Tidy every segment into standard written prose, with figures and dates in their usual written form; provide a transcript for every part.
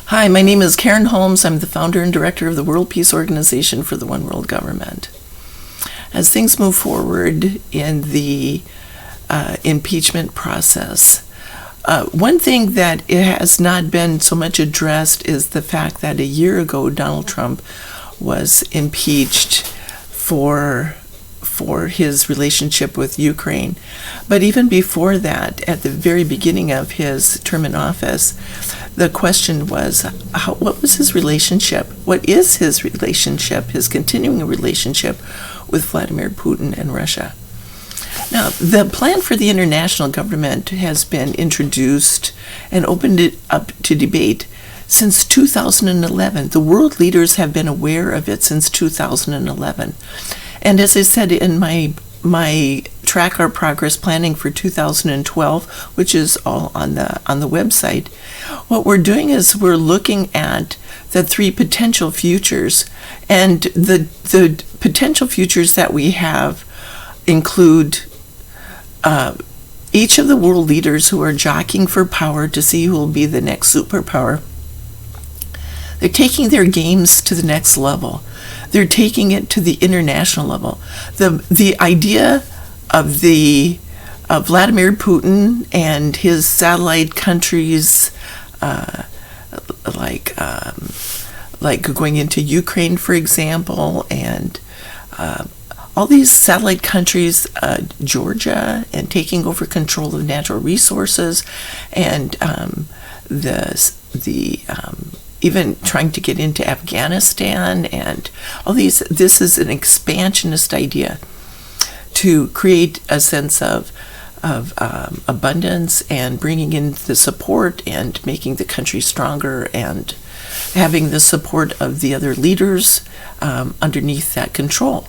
Hi, my name is Karen Holmes. I'm the founder and director of the World Peace Organization for the One World Government. As things move forward in the impeachment process, one thing that it has not been so much addressed is the fact that a year ago Donald Trump was impeached for his relationship with Ukraine. But even before that, at the very beginning of his term in office, the question was, what was his relationship? What is his relationship, his continuing relationship with Vladimir Putin and Russia? Now, the plan for the international government has been introduced and opened it up to debate since 2011. The world leaders have been aware of it since 2011. And as I said in my Track Our Progress planning for 2012, which is all on the website, what we're doing is we're looking at the three potential futures, and the potential futures that we have include each of the world leaders who are jockeying for power to see who will be the next superpower. They're taking their games to the next level. They're taking it to the international level. The idea of Vladimir Putin and his satellite countries, like going into Ukraine, for example, and all these satellite countries, Georgia, and taking over control of natural resources, and even trying to get into Afghanistan, and all these. This is an expansionist idea to create a sense of abundance and bringing in the support and making the country stronger and having the support of the other leaders underneath that control.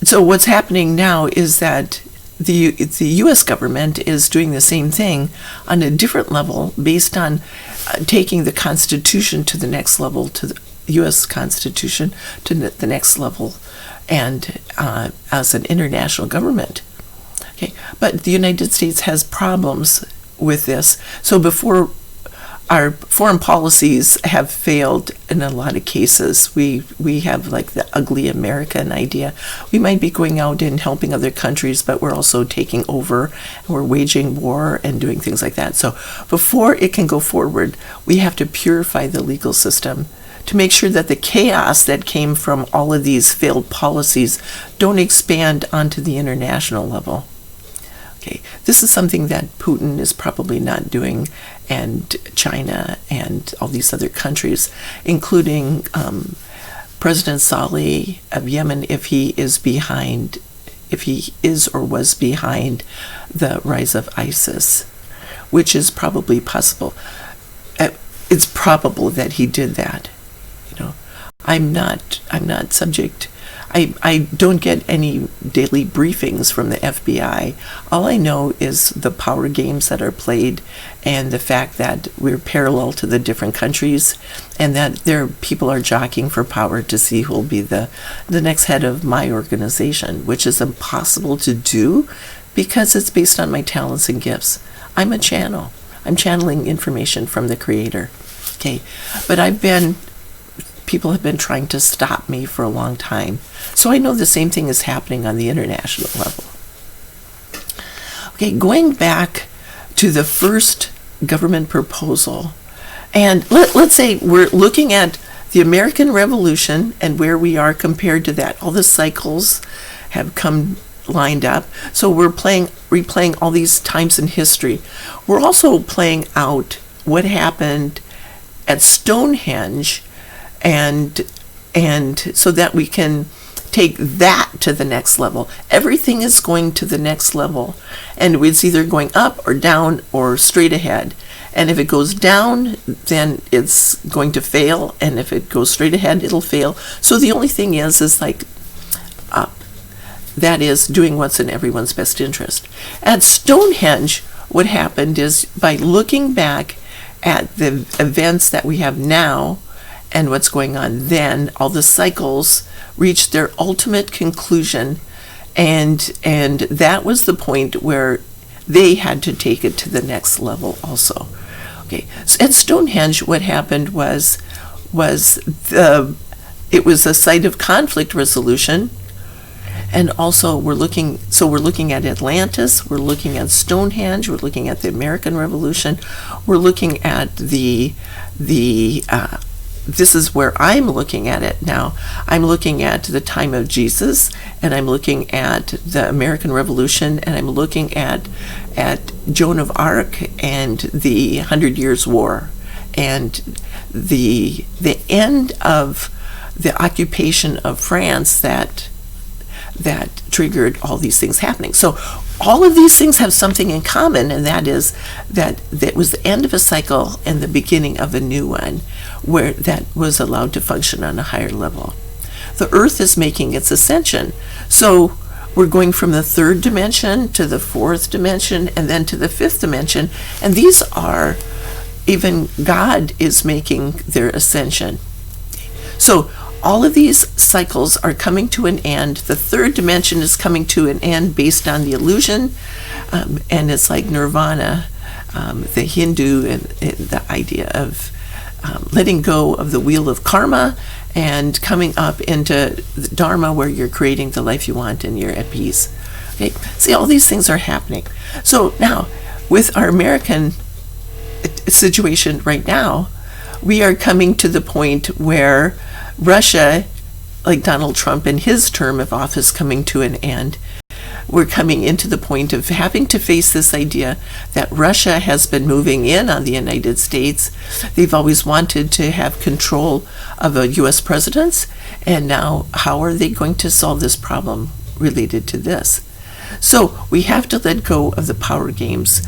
So what's happening now is that the U.S. government is doing the same thing on a different level based on taking the Constitution to the next level, to the U.S. Constitution to the next level, and as an international government. Okay, but the United States has problems with this. So before our foreign policies have failed in a lot of cases. We have like the ugly American idea. We might be going out and helping other countries, but we're also taking over and we're waging war and doing things like that. So before it can go forward, we have to purify the legal system to make sure that the chaos that came from all of these failed policies don't expand onto the international level. Okay, this is something that Putin is probably not doing, and China and all these other countries, including President Saleh of Yemen, if he is or was behind the rise of ISIS, which is probably possible. It's probable that he did that. I'm not subject. I don't get any daily briefings from the FBI. All I know is the power games that are played and the fact that we're parallel to the different countries and that people are jockeying for power to see who will be the next head of my organization, which is impossible to do because it's based on my talents and gifts. I'm a channel. I'm channeling information from the Creator. Okay, but people have been trying to stop me for a long time. So I know the same thing is happening on the international level. Okay, going back to the first government proposal, and let's say we're looking at the American Revolution and where we are compared to that. All the cycles have come lined up. So we're replaying all these times in history. We're also playing out what happened at Stonehenge, and so that we can take that to the next level. Everything is going to the next level, and it's either going up or down or straight ahead. And if it goes down, then it's going to fail, and if it goes straight ahead, it'll fail. So the only thing is like up. That is doing what's in everyone's best interest. At Stonehenge, what happened is by looking back at the events that we have now and what's going on then, all the cycles reached their ultimate conclusion, and that was the point where they had to take it to the next level also. Okay, so at Stonehenge, what happened was it was a site of conflict resolution, and also we're looking at Atlantis, we're looking at Stonehenge, we're looking at the American Revolution, we're looking at this is where I'm looking at it now. I'm looking at the time of Jesus, and I'm looking at the American Revolution, and I'm looking at Joan of Arc and the 100 Years' War, and the end of the occupation of France that triggered all these things happening. So all of these things have something in common, and that is that was the end of a cycle and the beginning of a new one, where that was allowed to function on a higher level. The Earth is making its ascension. So we're going from the third dimension to the fourth dimension and then to the fifth dimension, and these are, even God is making their ascension. So all of these cycles are coming to an end. The third dimension is coming to an end based on the illusion, and it's like nirvana, the Hindu and the idea of letting go of the wheel of karma and coming up into the dharma, where you're creating the life you want and you're at peace. Okay, see, all these things are happening. So now, with our American situation right now, we are coming to the point where Russia, like Donald Trump in his term of office coming to an end, we're coming into the point of having to face this idea that Russia has been moving in on the United States. They've always wanted to have control of a U.S. president, and now how are they going to solve this problem related to this? So we have to let go of the power games.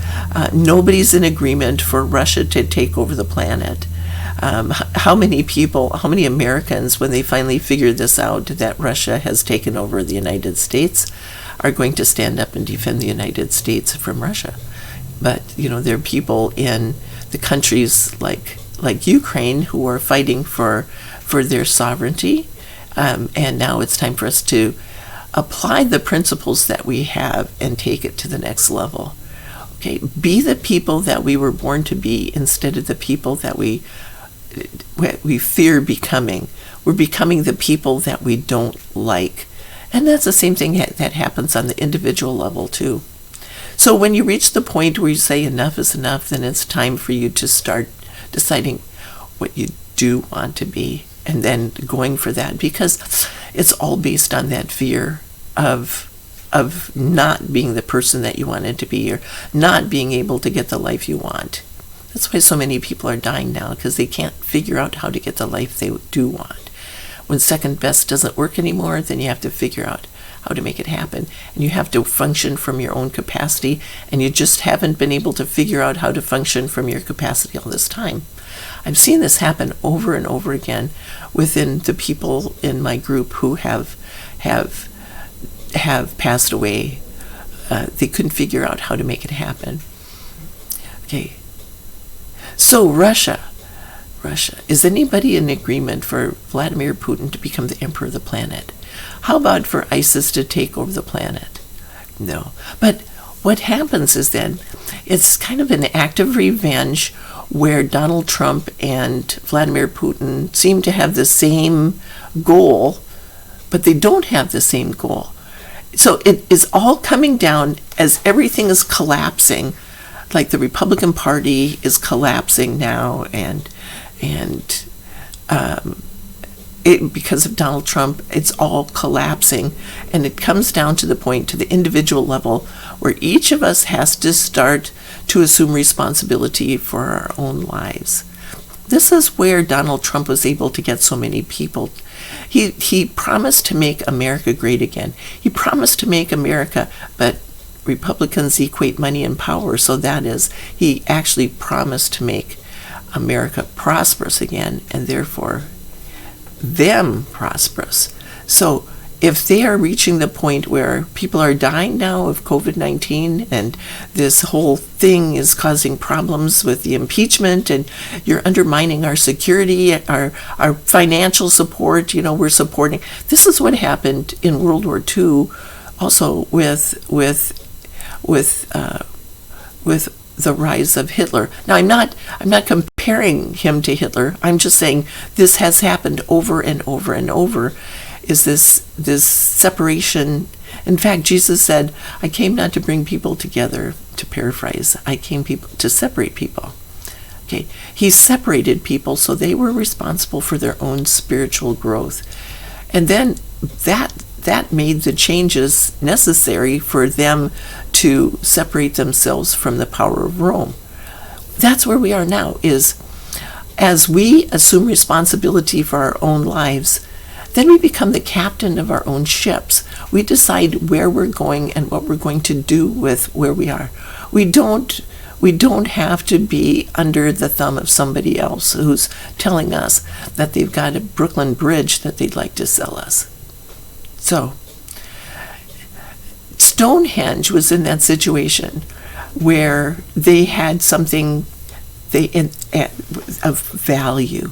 Nobody's in agreement for Russia to take over the planet. How many Americans, when they finally figure this out, that Russia has taken over the United States, are going to stand up and defend the United States from Russia? But, there are people in the countries like Ukraine who are fighting for their sovereignty, and now it's time for us to apply the principles that we have and take it to the next level. Okay, be the people that we were born to be instead of the people that we fear becoming. We're becoming the people that we don't like. And that's the same thing that happens on the individual level too. So when you reach the point where you say enough is enough, then it's time for you to start deciding what you do want to be, and then going for that, because it's all based on that fear of not being the person that you wanted to be, or not being able to get the life you want. That's why so many people are dying now, because they can't figure out how to get the life they do want. When second best doesn't work anymore, then you have to figure out how to make it happen. And you have to function from your own capacity, and you just haven't been able to figure out how to function from your capacity all this time. I've seen this happen over and over again within the people in my group who have passed away. They couldn't figure out how to make it happen. Okay. So Russia, is anybody in agreement for Vladimir Putin to become the emperor of the planet? How about for ISIS to take over the planet? No. But what happens is then, it's kind of an act of revenge where Donald Trump and Vladimir Putin seem to have the same goal, but they don't have the same goal. So it is all coming down as everything is collapsing, like the Republican Party is collapsing now, and because of Donald Trump, it's all collapsing, and it comes down to the point, to the individual level, where each of us has to start to assume responsibility for our own lives. This is where Donald Trump was able to get so many people. He promised to make America great again. He promised to make America, but Republicans equate money and power, so that is, he actually promised to make America prosperous again, and therefore them prosperous. So if they are reaching the point where people are dying now of COVID-19, and this whole thing is causing problems with the impeachment, and you're undermining our security, our financial support, we're supporting. This is what happened in World War II, also with the rise of Hitler. Now, I'm not comparing him to Hitler. I'm just saying this has happened over and over and over. Is this separation? In fact, Jesus said, "I came not to bring people together," to paraphrase. I came to separate people. Okay, he separated people so they were responsible for their own spiritual growth, and then that made the changes necessary for them to separate themselves from the power of Rome. That's where we are now, is as we assume responsibility for our own lives, then we become the captain of our own ships. We decide where we're going and what we're going to do with where we are. We don't have to be under the thumb of somebody else who's telling us that they've got a Brooklyn Bridge that they'd like to sell us. So, Stonehenge was in that situation where they had something of value.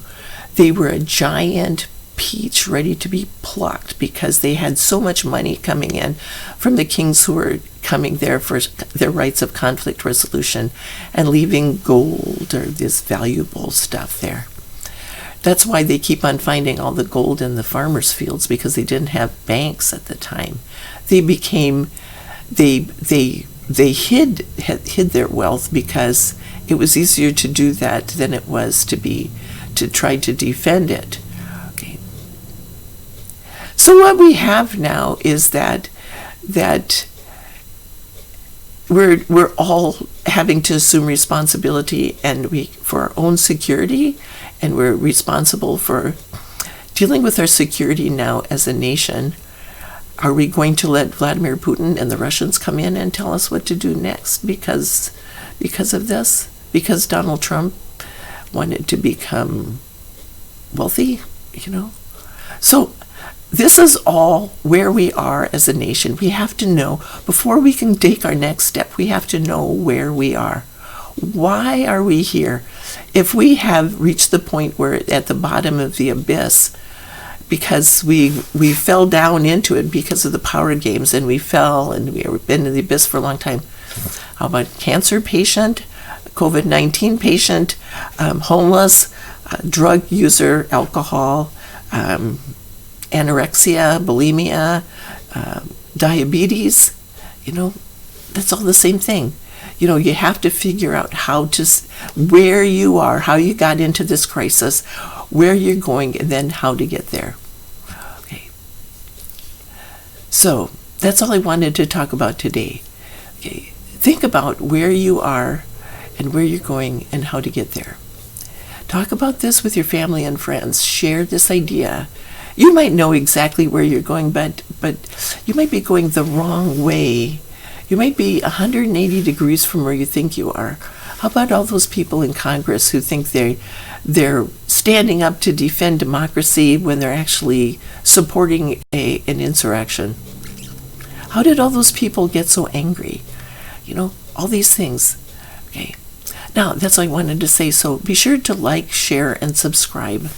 They were a giant peach ready to be plucked because they had so much money coming in from the kings who were coming there for their rights of conflict resolution and leaving gold or this valuable stuff there. That's why they keep on finding all the gold in the farmers' fields, because they didn't have banks at the time. They hid their wealth because it was easier to do that than it was to try to defend it. Okay. So what we have now is that we're all having to assume responsibility for our own security, and we're responsible for dealing with our security now as a nation. Are we going to let Vladimir Putin and the Russians come in and tell us what to do next because of this? Because Donald Trump wanted to become wealthy, So this is all where we are as a nation. We have to know, before we can take our next step, we have to know where we are. Why are we here? If we have reached the point where at the bottom of the abyss, because we fell down into it because of the power games, and we fell and we've been in the abyss for a long time. How about cancer patient, COVID-19 patient, homeless, drug user, alcohol, anorexia, bulimia, diabetes? That's all the same thing. You have to figure out where you are, how you got into this crisis, where you're going, and then how to get there. Okay. So that's all I wanted to talk about today. Okay. Think about where you are and where you're going and how to get there. Talk about this with your family and friends. Share this idea. You might know exactly where you're going, but you might be going the wrong way. You might be 180 degrees from where you think you are. How about all those people in Congress who think they're standing up to defend democracy when they're actually supporting an insurrection? How did all those people get so angry? All these things. Okay. Now, that's all I wanted to say. So be sure to like, share, and subscribe.